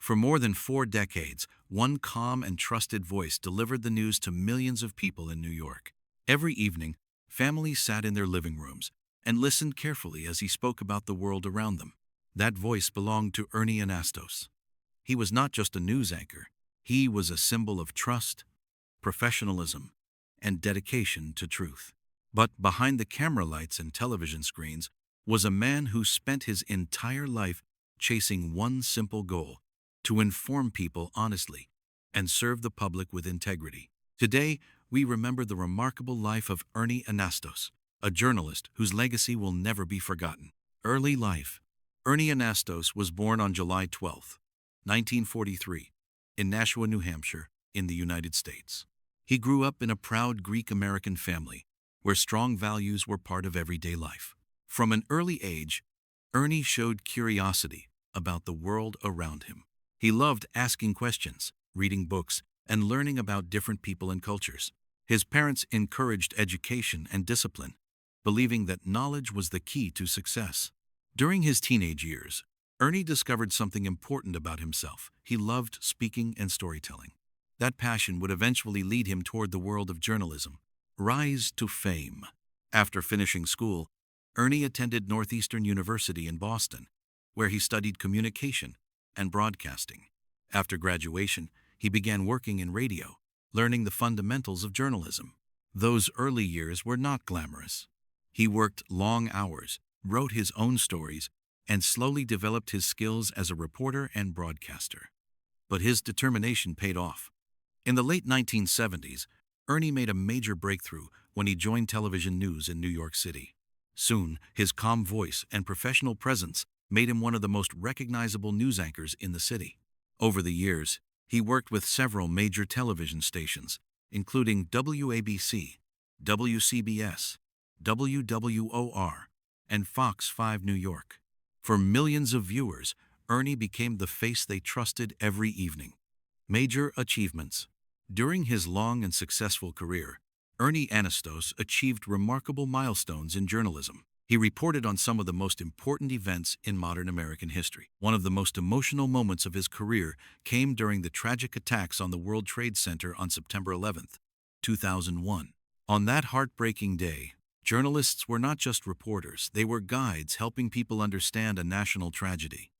For more than 4 decades, one calm and trusted voice delivered the news to millions of people in New York. Every evening, families sat in their living rooms and listened carefully as he spoke about the world around them. That voice belonged to Ernie Anastos. He was not just a news anchor. He was a symbol of trust, professionalism, and dedication to truth. But behind the camera lights and television screens was a man who spent his entire life chasing one simple goal: to inform people honestly and serve the public with integrity. Today, we remember the remarkable life of Ernie Anastos, a journalist whose legacy will never be forgotten. Early life. Ernie Anastos was born on July 12, 1943, in Nashua, New Hampshire, in the United States. He grew up in a proud Greek-American family where strong values were part of everyday life. From an early age, Ernie showed curiosity about the world around him. He loved asking questions, reading books, and learning about different people and cultures. His parents encouraged education and discipline, believing that knowledge was the key to success. During his teenage years, Ernie discovered something important about himself. He loved speaking and storytelling. That passion would eventually lead him toward the world of journalism. Rise to fame. After finishing school, Ernie attended Northeastern University in Boston, where he studied communication and broadcasting. After graduation, he began working in radio, learning the fundamentals of journalism. Those early years were not glamorous. He worked long hours, wrote his own stories, and slowly developed his skills as a reporter and broadcaster. But his determination paid off. In the late 1970s, Ernie made a major breakthrough when he joined television news in New York City. Soon, his calm voice and professional presence made him one of the most recognizable news anchors in the city. Over the years, he worked with several major television stations, including WABC, WCBS, WWOR, and Fox 5 New York. For millions of viewers, Ernie became the face they trusted every evening. Major achievements. During his long and successful career, Ernie Anastos achieved remarkable milestones in journalism. He reported on some of the most important events in modern American history. One of the most emotional moments of his career came during the tragic attacks on the World Trade Center on September 11, 2001. On that heartbreaking day, journalists were not just reporters, they were guides helping people understand a national tragedy.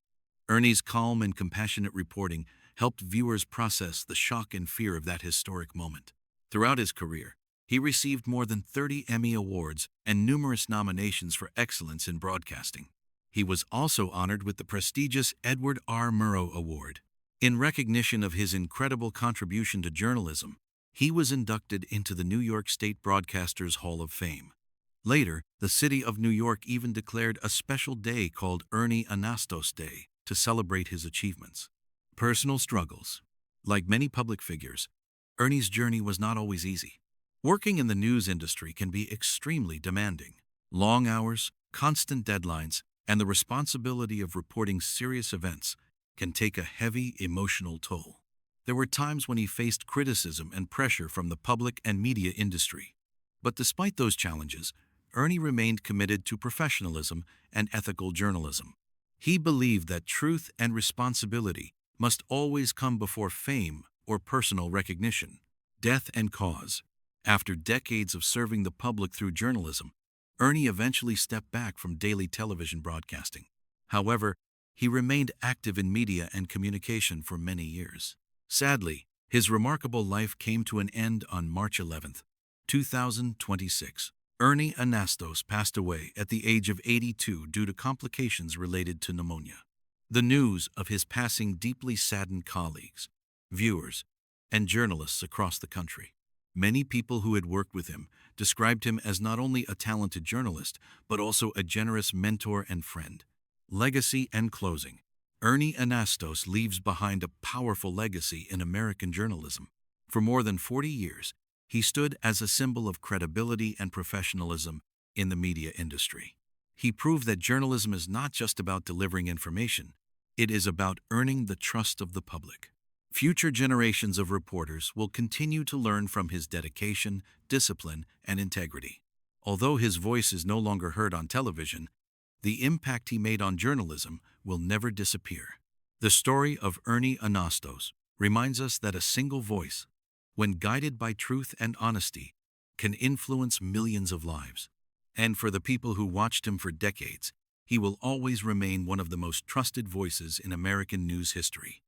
Ernie's calm and compassionate reporting helped viewers process the shock and fear of that historic moment. Throughout his career, he received more than 30 Emmy Awards and numerous nominations for excellence in broadcasting. He was also honored with the prestigious Edward R. Murrow Award. In recognition of his incredible contribution to journalism, he was inducted into the New York State Broadcasters Hall of Fame. Later, the city of New York even declared a special day called Ernie Anastos Day to celebrate his achievements. Personal struggles. Like many public figures, Ernie's journey was not always easy. Working in the news industry can be extremely demanding. Long hours, constant deadlines, and the responsibility of reporting serious events can take a heavy emotional toll. There were times when he faced criticism and pressure from the public and media industry. But despite those challenges, Ernie remained committed to professionalism and ethical journalism. He believed that truth and responsibility must always come before fame or personal recognition. Death and cause. After decades of serving the public through journalism, Ernie eventually stepped back from daily television broadcasting. However, he remained active in media and communication for many years. Sadly, his remarkable life came to an end on March 11, 2026. Ernie Anastos passed away at the age of 82 due to complications related to pneumonia. The news of his passing deeply saddened colleagues, viewers, and journalists across the country. Many people who had worked with him described him as not only a talented journalist, but also a generous mentor and friend. Legacy and closing. Ernie Anastos leaves behind a powerful legacy in American journalism. For more than 40 years, he stood as a symbol of credibility and professionalism in the media industry. He proved that journalism is not just about delivering information, it is about earning the trust of the public. Future generations of reporters will continue to learn from his dedication, discipline, and integrity. Although his voice is no longer heard on television, the impact he made on journalism will never disappear. The story of Ernie Anastos reminds us that a single voice, when guided by truth and honesty, can influence millions of lives. And for the people who watched him for decades, he will always remain one of the most trusted voices in American news history.